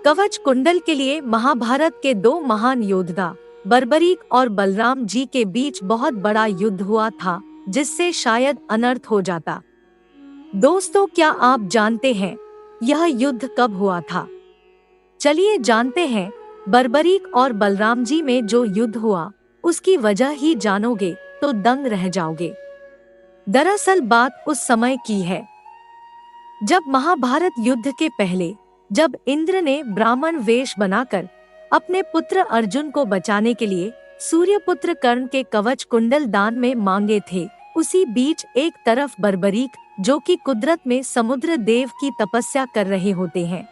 कवच कुंडल के लिए महाभारत के दो महान योद्धा बर्बरीक और बलराम जी के बीच बहुत बड़ा युद्ध हुआ था, जिससे शायद अनर्थ हो जाता। दोस्तों, क्या आप जानते हैं यह युद्ध कब हुआ था? चलिए जानते हैं। बर्बरीक और बलराम जी में जो युद्ध हुआ उसकी वजह ही जानोगे तो दंग रह जाओगे। दरअसल बात उस समय की है जब महाभारत युद्ध के पहले, जब इंद्र ने ब्राह्मण वेश बनाकर अपने पुत्र अर्जुन को बचाने के लिए सूर्यपुत्र कर्ण के कवच कुंडल दान में मांगे थे। उसी बीच एक तरफ बर्बरीक, जो कि कुदरत में समुद्र देव की तपस्या कर रहे होते हैं,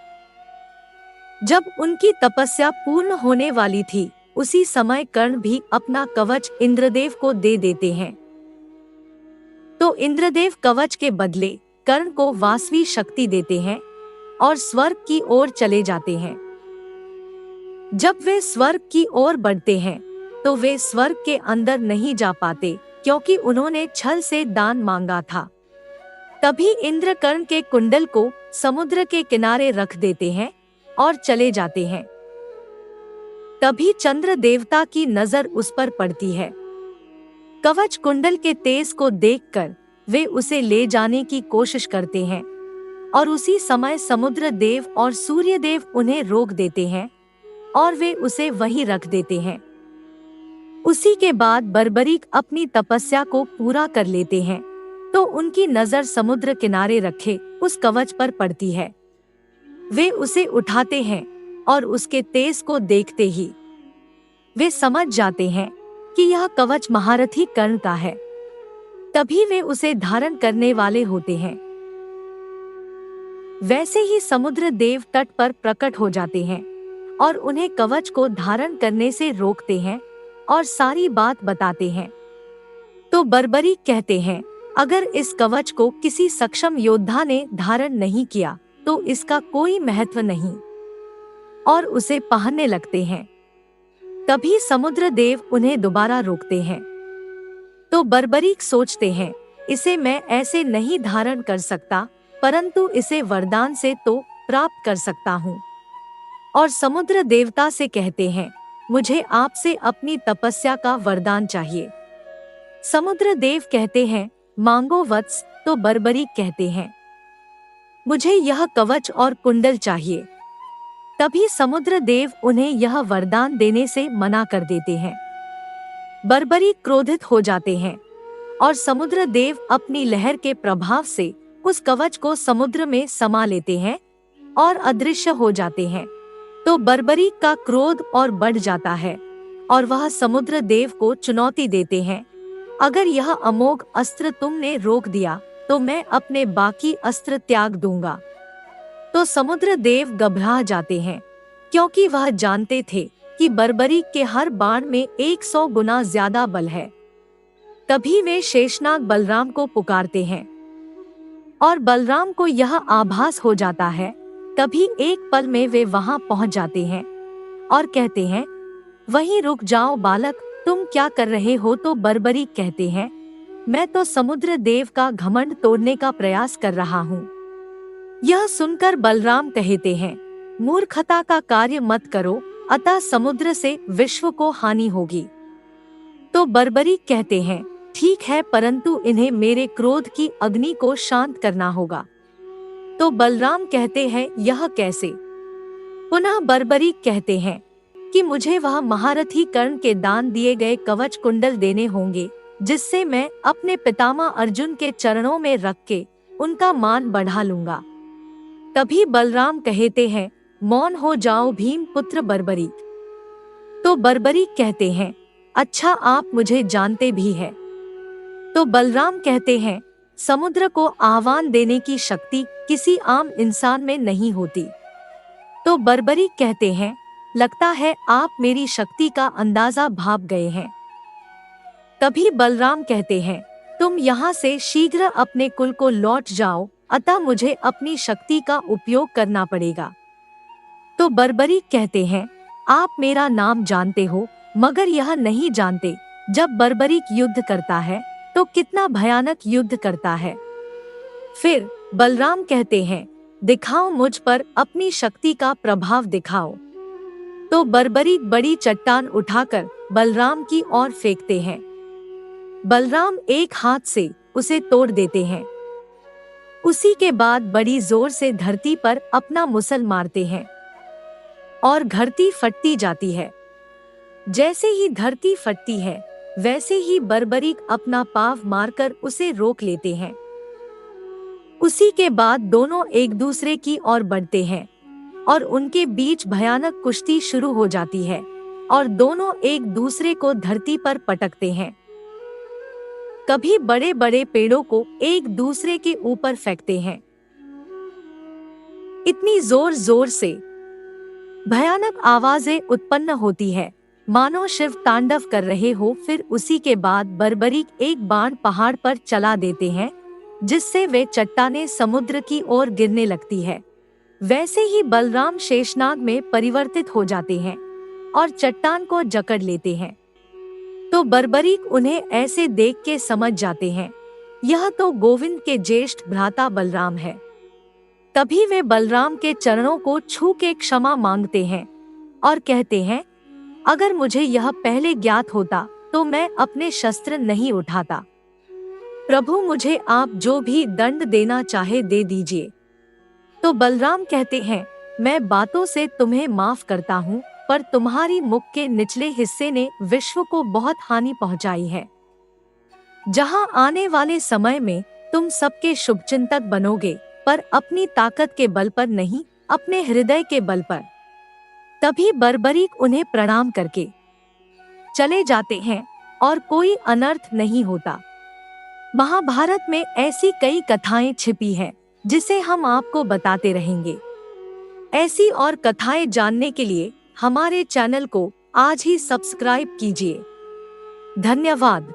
जब उनकी तपस्या पूर्ण होने वाली थी, उसी समय कर्ण भी अपना कवच इंद्रदेव को दे देते हैं। तो इंद्रदेव कवच के बदले कर्ण को वासवी शक्ति देते हैं और स्वर्ग की ओर चले जाते हैं। जब वे स्वर्ग की ओर बढ़ते हैं तो वे स्वर्ग के अंदर नहीं जा पाते, क्योंकि उन्होंने छल से दान मांगा था। तभी इंद्र कर्ण के कुंडल को समुद्र के किनारे रख देते हैं और चले जाते हैं। तभी चंद्र देवता की नजर उस पर पड़ती है। कवच कुंडल के तेज को देखकर वे उसे ले जाने की कोशिश करते हैं और उसी समय समुद्र देव और सूर्य देव उन्हें रोक देते हैं और वे उसे वहीं रख देते हैं। उसी के बाद बर्बरीक अपनी तपस्या को पूरा कर लेते हैं, तो उनकी नजर समुद्र किनारे रखे उस कवच पर पड़ती है। वे उसे उठाते हैं और उसके तेज को देखते ही वे समझ जाते हैं कि यह कवच महारथी कर्ण का है। तभी वे उसे धारण करने वाले होते हैं। वैसे ही समुद्र देव तट पर प्रकट हो जाते हैं और उन्हें कवच को धारण करने से रोकते हैं और सारी बात बताते हैं। तो बर्बरीक कहते हैं, अगर इस कवच को किसी सक्षम योद्धा ने धारण नहीं किया तो इसका कोई महत्व नहीं, और उसे पहनने लगते हैं। तभी समुद्र देव उन्हें दोबारा रोकते हैं। तो बर्बरीक सोचते हैं, इसे मैं ऐसे नहीं धारण कर सकता, परंतु इसे वरदान से तो प्राप्त कर सकता हूँ। और समुद्र देवता से कहते हैं, मुझे आपसे अपनी तपस्या का वरदान चाहिए। समुद्र देव कहते हैं, मांगो वत्स। तो बर्बरीक कहते हैं, मुझे यह कवच और कुंडल चाहिए। तभी समुद्र देव उन्हें यह वरदान देने से मना कर देते हैं। बर्बरीक क्रोधित हो जाते हैं और समुद्र देव अपनी लहर के प्रभाव से उस कवच को समुद्र में समा लेते हैं और अदृश्य हो जाते हैं। तो बर्बरीक का क्रोध और बढ़ जाता है और वह समुद्र देव को चुनौती देते हैं, अगर यह अमोघ अस्त्र तुमने रोक दिया तो मैं अपने बाकी अस्त्र त्याग दूंगा। तो समुद्र देव घबरा जाते हैं, क्योंकि वह जानते थे कि बर्बरीक के हर बाण में 100 गुना ज्यादा बल है। तभी वे शेषनाग बलराम को पुकारते हैं और बलराम को यह आभास हो जाता है। तभी एक पल में वे वहां पहुंच जाते हैं और कहते हैं, वहीं रुक जाओ बालक, तुम क्या कर रहे हो? तो बर्बरीक कहते हैं, मैं तो समुद्र देव का घमंड तोड़ने का प्रयास कर रहा हूँ। यह सुनकर बलराम कहते हैं, मूर्खता का कार्य मत करो, अतः समुद्र से विश्व को हानि होगी। तो बर्बरीक कहते हैं, ठीक है, परंतु इन्हें मेरे क्रोध की अग्नि को शांत करना होगा। तो बलराम कहते हैं, यह कैसे? पुनः बर्बरीक कहते हैं कि मुझे वह महारथी कर्ण के दान दिए गए कवच कुंडल देने होंगे, जिससे मैं अपने पितामह अर्जुन के चरणों में रख के उनका मान बढ़ा लूंगा। तभी बलराम कहते हैं, मौन हो जाओ भीम पुत्र बर्बरीक। तो बर्बरीक कहते हैं, अच्छा, आप मुझे जानते भी हैं। तो बलराम कहते हैं, समुद्र को आह्वान देने की शक्ति किसी आम इंसान में नहीं होती। तो बर्बरीक कहते हैं, लगता है आप मेरी शक्ति का अंदाजा भाप गए हैं। तभी बलराम कहते हैं, तुम यहाँ से शीघ्र अपने कुल को लौट जाओ, अतः मुझे अपनी शक्ति का उपयोग करना पड़ेगा। तो बर्बरीक कहते हैं, आप मेरा नाम जानते हो, मगर यह नहीं जानते जब बर्बरीक युद्ध करता है तो कितना भयानक युद्ध करता है। फिर बलराम कहते हैं, दिखाओ मुझ पर अपनी शक्ति का प्रभाव दिखाओ। तो बर्बरीक बड़ी चट्टान उठाकर बलराम की ओर फेंकते हैं। बलराम एक हाथ से उसे तोड़ देते हैं। उसी के बाद बड़ी जोर से धरती पर अपना मुसल मारते हैं और धरती फटती जाती है। जैसे ही धरती फटती है, वैसे ही बर्बरीक अपना पाँव मारकर उसे रोक लेते हैं। उसी के बाद दोनों एक दूसरे की ओर बढ़ते हैं और उनके बीच भयानक कुश्ती शुरू हो जाती है और दोनों एक दूसरे को धरती पर पटकते हैं। कभी बड़े बड़े पेड़ों को एक दूसरे के ऊपर फेंकते हैं। इतनी जोर जोर से भयानक आवाजें उत्पन्न होती है, मानो शिव तांडव कर रहे हो। फिर उसी के बाद बर्बरीक एक बाण पहाड़ पर चला देते हैं, जिससे वे चट्टानें समुद्र की ओर गिरने लगती है। वैसे ही बलराम शेषनाग में परिवर्तित हो जाते हैं और चट्टान को जकड़ लेते हैं। तो बर्बरीक उन्हें ऐसे देख के समझ जाते हैं, यह तो गोविंद के ज्येष्ठ भ्राता बलराम है। तभी वे बलराम के चरणों को छू के क्षमा मांगते हैं और कहते हैं, अगर मुझे यह पहले ज्ञात होता तो मैं अपने शस्त्र नहीं उठाता। प्रभु, मुझे आप जो भी दंड देना चाहे दे दीजिए। तो बलराम कहते हैं, मैं बातों से तुम्हें माफ करता हूँ, पर तुम्हारी मुख के निचले हिस्से ने विश्व को बहुत हानि पहुँचाई है। जहाँ आने वाले समय में तुम सबके शुभचिंतक बनोगे, पर अपनी ताकत के बल पर नहीं, अपने हृदय के बल पर। तभी बर्बरीक उन्हें प्रणाम करके चले जाते हैं और कोई अनर्थ नहीं होता। महाभारत में ऐसी कई कथाएं छिपी हैं, जिसे हम आपको बताते रहेंगे। ऐसी और कथाएं जानने के लिए हमारे चैनल को आज ही सब्सक्राइब कीजिए। धन्यवाद।